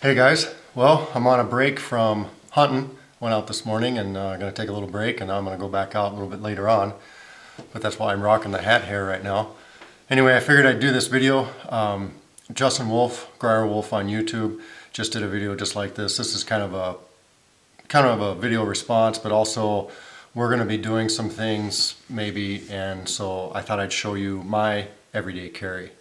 Hey guys, well, I'm on a break from hunting. Went out this morning and I'm going to take a little break, and I'm going to go back out a little bit later on. But that's why I'm rocking the hat hair right now. Anyway, I figured I'd do this video. Justin Wolf, Grier Wolf on YouTube, just did a video just like this. This is kind of a video response, but also we're going to be doing some things maybe, and so I thought I'd show you my everyday carry.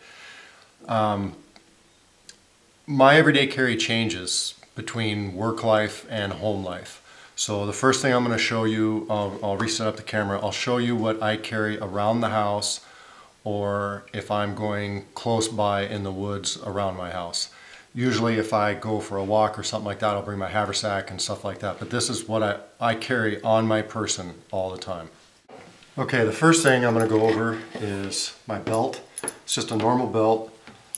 My everyday carry changes between work life and home life. So the first thing I'm going to show you, I'll reset up the camera, I'll show you what I carry around the house, or if I'm going close by in the woods around my house. Usually if I go for a walk or something like that, I'll bring my haversack and stuff like that. But this is what I carry on my person all the time. Okay, the first thing I'm going to go over is my belt. It's just a normal belt.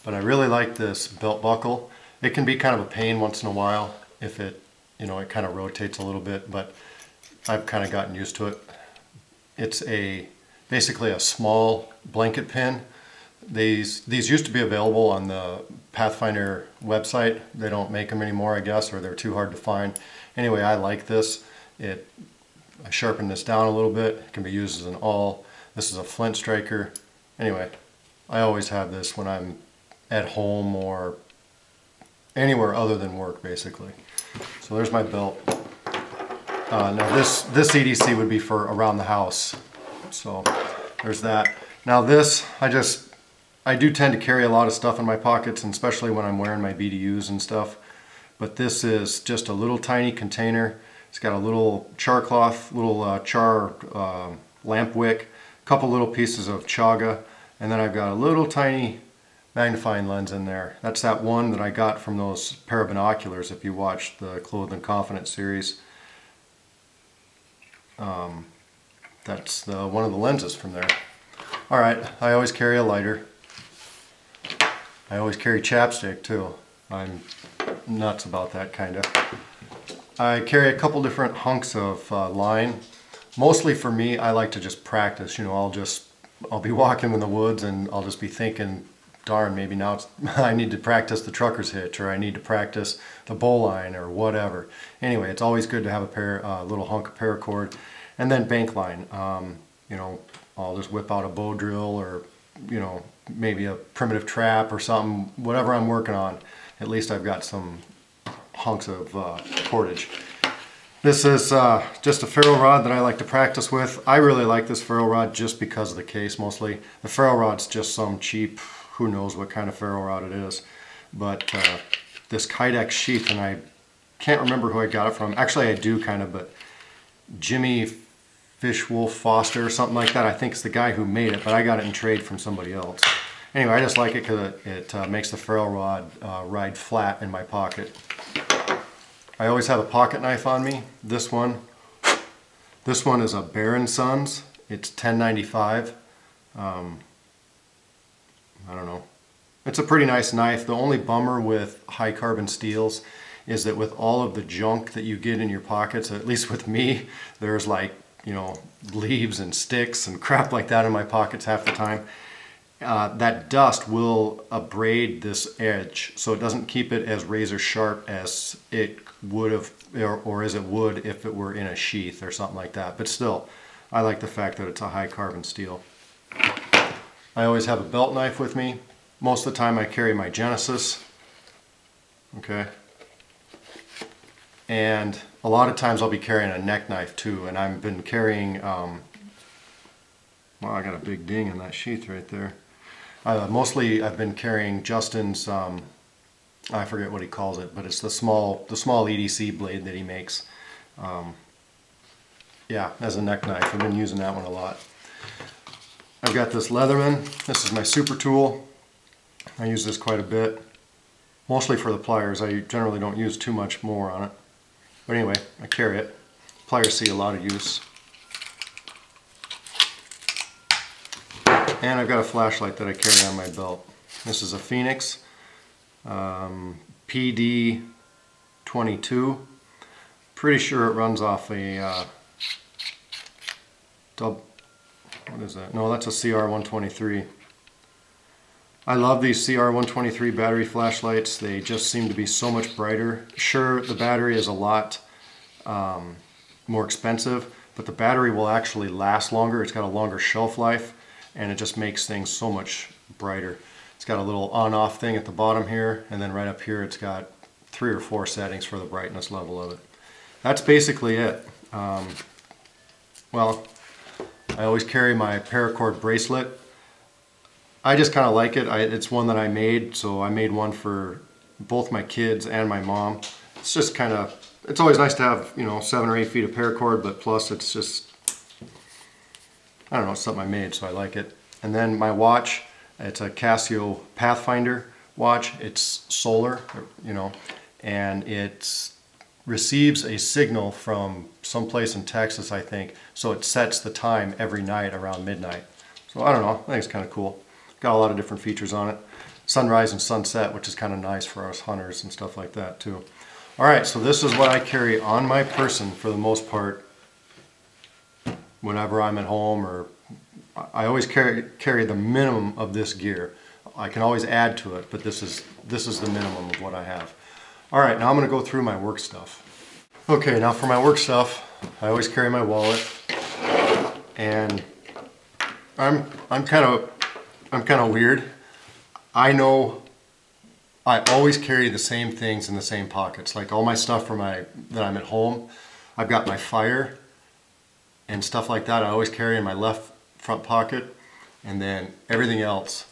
But I really like this belt buckle. It can be kind of a pain once in a while if it, it kind of rotates a little bit, but I've kind of gotten used to it. It's basically a small blanket pin. These used to be available on the Pathfinder website. They don't make them anymore, I guess, or they're too hard to find. Anyway, I like this. I sharpened this down a little bit. It can be used as an awl. This is a flint striker. Anyway, I always have this when I'm at home or anywhere other than work, basically. So there's my belt. Now this EDC would be for around the house. So there's that. Now this, I do tend to carry a lot of stuff in my pockets, and especially when I'm wearing my BDUs and stuff. But this is just a little tiny container. It's got a little char cloth, char lamp wick, a couple little pieces of chaga, and then I've got a little tiny magnifying lens in there. That's that one that I got from those pair of binoculars if you watched the Clothed and Confident series. That's one of the lenses from there. Alright, I always carry a lighter. I always carry chapstick too. I'm nuts about that kind of. I carry a couple different hunks of line. Mostly for me, I like to just practice. I'll be walking in the woods and I'll just be thinking, darn, maybe now I need to practice the trucker's hitch, or I need to practice the bowline, or whatever. Anyway, it's always good to have a little hunk of paracord. And then bank line. I'll just whip out a bow drill, or maybe a primitive trap or something, whatever I'm working on. At least I've got some hunks of cordage. This is just a ferro rod that I like to practice with. I really like this ferro rod just because of the case mostly. The ferro rod's just some cheap, who knows what kind of ferro rod it is. But this Kydex sheath, and I can't remember who I got it from. Actually I do kind of, but Jimmy Fishwolf Foster or something like that. I think it's the guy who made it, but I got it in trade from somebody else. Anyway, I just like it because it makes the ferro rod ride flat in my pocket. I always have a pocket knife on me. This one is a Bear & Sons. It's $10.95. I don't know. It's a pretty nice knife. The only bummer with high carbon steels is that with all of the junk that you get in your pockets, at least with me, there's like, leaves and sticks and crap like that in my pockets half the time. That dust will abrade this edge, so it doesn't keep it as razor sharp as it would have, or as it would if it were in a sheath or something like that. But still, I like the fact that it's a high carbon steel. I always have a belt knife with me. Most of the time I carry my Genesis. Okay. And a lot of times I'll be carrying a neck knife too, and I've been carrying, well, I got a big ding in that sheath right there. Mostly I've been carrying Justin's, I forget what he calls it, but it's the small EDC blade that he makes. Yeah, as a neck knife. I've been using that one a lot. I've got this Leatherman. This is my super tool. I use this quite a bit, mostly for the pliers. I generally don't use too much more on it. But anyway, I carry it. Pliers see a lot of use. And I've got a flashlight that I carry on my belt. This is a Phoenix PD 22. Pretty sure it runs off a what is that? No, that's a CR 123. I love these CR123 battery flashlights. They just seem to be so much brighter. Sure, the battery is a lot more expensive, but the battery will actually last longer. It's got a longer shelf life, and it just makes things so much brighter. It's got a little on-off thing at the bottom here, and then right up here it's got 3 or 4 settings for the brightness level of it. That's basically it. Well, I always carry my paracord bracelet. I just kind of like it. It's one that I made, so I made one for both my kids and my mom. It's just kind of, it's always nice to have, you know, 7 or 8 feet of paracord, but plus it's just, I don't know, it's something I made, so I like it. And then my watch, it's a Casio Pathfinder watch. It's solar, you know, and it receives a signal from someplace in Texas, I think, so it sets the time every night around midnight. So I don't know, I think it's kind of cool. Got a lot of different features on it. Sunrise and sunset, which is kind of nice for us hunters and stuff like that too. Alright, so this is what I carry on my person for the most part whenever I'm at home, or I always carry the minimum of this gear. I can always add to it, but this is the minimum of what I have. Alright, now I'm going to go through my work stuff. Okay, now for my work stuff, I always carry my wallet, and I'm kind of weird. I know I always carry the same things in the same pockets. Like all my stuff for that I'm at home, I've got my fire and stuff like that I always carry in my left front pocket, and then everything else,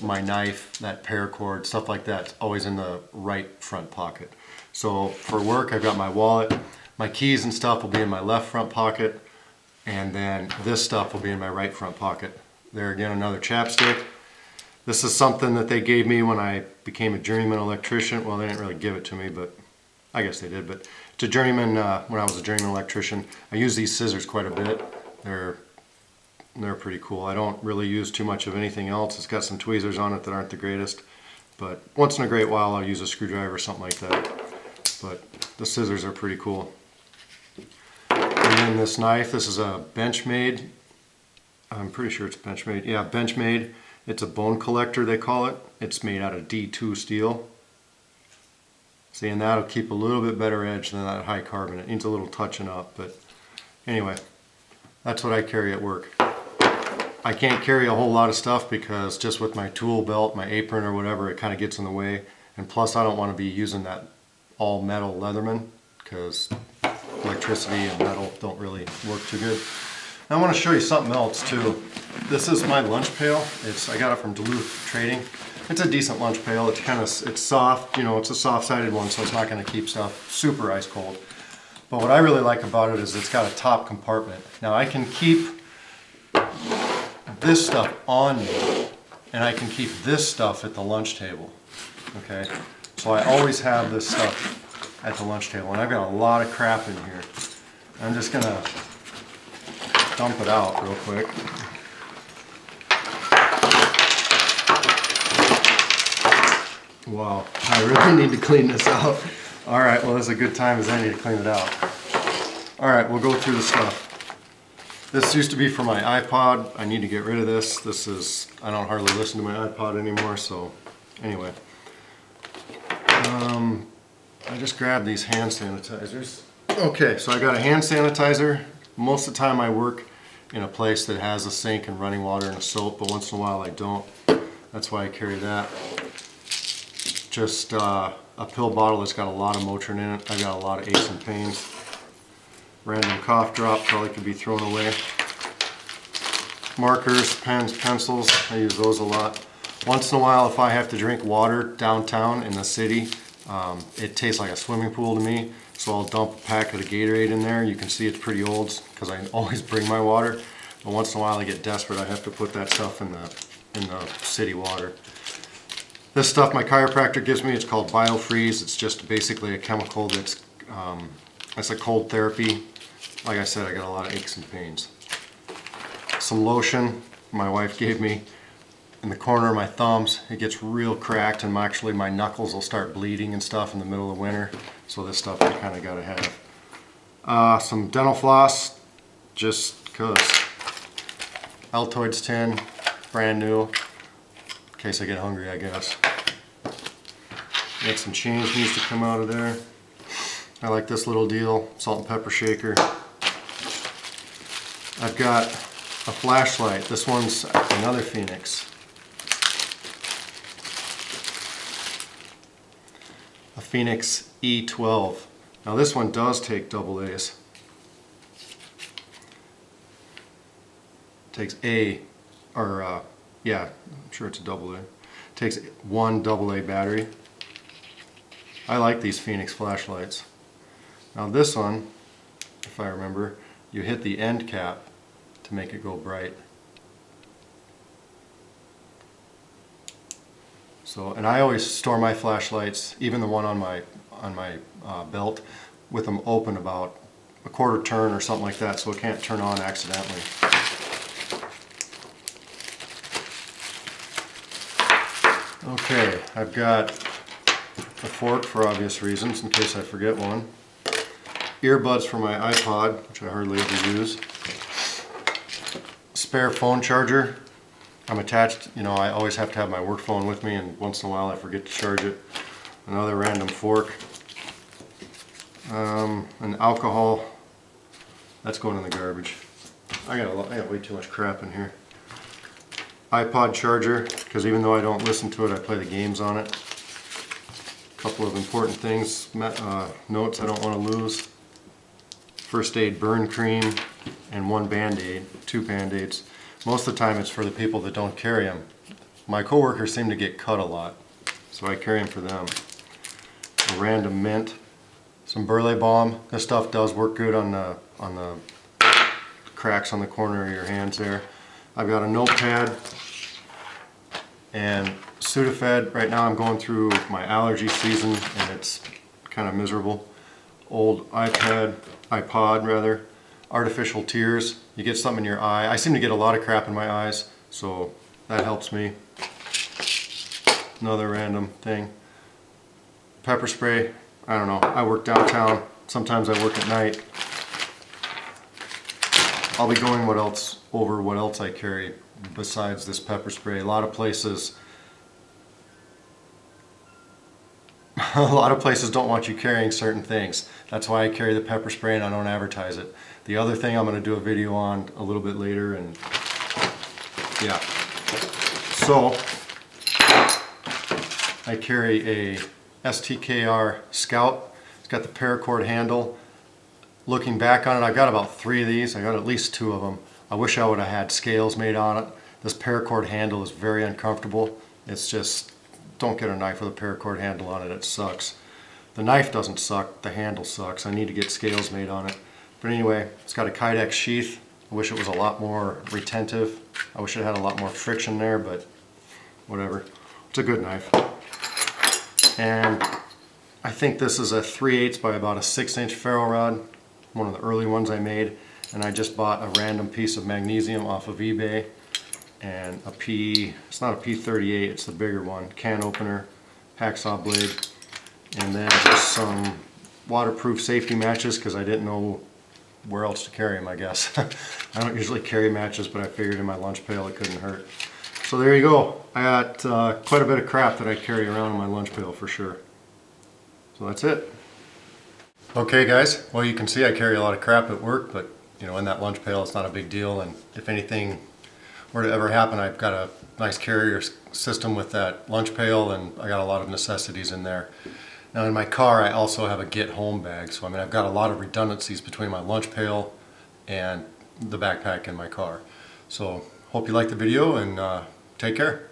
my knife, that paracord, stuff like that, it's always in the right front pocket. So for work, I've got my wallet, my keys and stuff will be in my left front pocket, and then this stuff will be in my right front pocket. There again, another chapstick. This is something that they gave me when I became a journeyman electrician. Well, they didn't really give it to me, but I guess they did. But to journeyman, when I was a journeyman electrician, I use these scissors quite a bit. They're pretty cool. I don't really use too much of anything else. It's got some tweezers on it that aren't the greatest, but once in a great while I'll use a screwdriver or something like that. But the scissors are pretty cool. And then this knife, this is a Benchmade. I'm pretty sure it's Benchmade. Yeah, Benchmade. It's a bone collector, they call it. It's made out of D2 steel. See, and that'll keep a little bit better edge than that high carbon. It needs a little touching up, but anyway, that's what I carry at work. I can't carry a whole lot of stuff because just with my tool belt, my apron or whatever, it kind of gets in the way. And plus I don't want to be using that all metal Leatherman because electricity and metal don't really work too good. I want to show you something else too. This is my lunch pail. I got it from Duluth Trading. It's a decent lunch pail. It's soft, you know, it's a soft-sided one, so it's not going to keep stuff super ice cold. But what I really like about it is it's got a top compartment. Now I can keep this stuff on me, and I can keep this stuff at the lunch table. Okay, so I always have this stuff at the lunch table, and I've got a lot of crap in here. I'm just gonna dump it out real quick. Wow, I really need to clean this out. All right, well, this is a good time as any to clean it out. All right, we'll go through the stuff. This used to be for my iPod. I need to get rid of this. I don't hardly listen to my iPod anymore, so anyway. I just grabbed these hand sanitizers. Okay, so I got a hand sanitizer. Most of the time I work in a place that has a sink and running water and a soap, but once in a while I don't. That's why I carry that. Just a pill bottle that's got a lot of Motrin in it. I got a lot of aches and pains. Random cough drop probably could be thrown away. Markers, pens, pencils, I use those a lot. Once in a while, if I have to drink water downtown in the city, it tastes like a swimming pool to me, so I'll dump a packet of Gatorade in there. You can see it's pretty old because I always bring my water, but once in a while I get desperate. I have to put that stuff in the city water. This stuff my chiropractor gives me, it's called BioFreeze. It's just basically a chemical that's a cold therapy. Like I said, I got a lot of aches and pains. Some lotion my wife gave me in the corner of my thumbs. It gets real cracked, and actually my knuckles will start bleeding and stuff in the middle of winter. So this stuff I kind of got to have. Some dental floss, just because. Altoids tin, brand new. case I get hungry, I guess. Make some change needs to come out of there. I like this little deal, salt and pepper shaker. I've got a flashlight. This one's another Phoenix. A Phoenix E12. Now this one does take AA's. Takes yeah, I'm sure it's a AA. Takes one AA battery. I like these Phoenix flashlights. Now this one, if I remember, you hit the end cap to make it go bright. So, and I always store my flashlights, even the one on my belt, with them open about a quarter turn or something like that, so it can't turn on accidentally. Okay, I've got a fork for obvious reasons, in case I forget one. Earbuds for my iPod, which I hardly ever use. Spare phone charger. I'm attached, you know, I always have to have my work phone with me, and once in a while I forget to charge it. Another random fork. An alcohol. That's going in the garbage. I got way too much crap in here. iPod charger, because even though I don't listen to it, I play the games on it. A couple of important things, notes I don't want to lose. First aid burn cream and one Band-Aid, 2 Band-Aids. Most of the time it's for the people that don't carry them. My coworkers seem to get cut a lot, so I carry them for them. A random mint, some Burley Balm. This stuff does work good on the cracks on the corner of your hands there. I've got a notepad and Sudafed. Right now I'm going through my allergy season and it's kind of miserable. Old iPod rather. Artificial tears. You get something in your eye. I seem to get a lot of crap in my eyes, so that helps me. Another random thing. Pepper spray. I don't know. I work downtown. Sometimes I work at night. I'll be going over what else I carry besides this pepper spray. A lot of places don't want you carrying certain things. That's why I carry the pepper spray and I don't advertise it. The other thing I'm going to do a video on a little bit later, and yeah. So I carry a STKR Scout. It's got the paracord handle. Looking back on it, I've got about 3 of these. I got at least 2 of them. I wish I would have had scales made on it. This paracord handle is very uncomfortable. It's just, don't get a knife with a paracord handle on it. It sucks. The knife doesn't suck, the handle sucks. I need to get scales made on it. But anyway, it's got a Kydex sheath. I wish it was a lot more retentive. I wish it had a lot more friction there, but whatever. It's a good knife. And I think this is a 3/8 by about a 6-inch ferro rod. One of the early ones I made. And I just bought a random piece of magnesium off of eBay. And it's not a P38, it's the bigger one. Can opener, hacksaw blade. And then just some waterproof safety matches, because I didn't know where else to carry them, I guess. I don't usually carry matches, but I figured in my lunch pail it couldn't hurt. So there you go. I got quite a bit of crap that I carry around in my lunch pail for sure. So that's it. Okay guys, well you can see I carry a lot of crap at work, but you know, in that lunch pail it's not a big deal, and if anything were to ever happen, I've got a nice carrier system with that lunch pail, and I got a lot of necessities in there. Now in my car I also have a get home bag, so I mean I've got a lot of redundancies between my lunch pail and the backpack in my car. So hope you liked the video, and take care.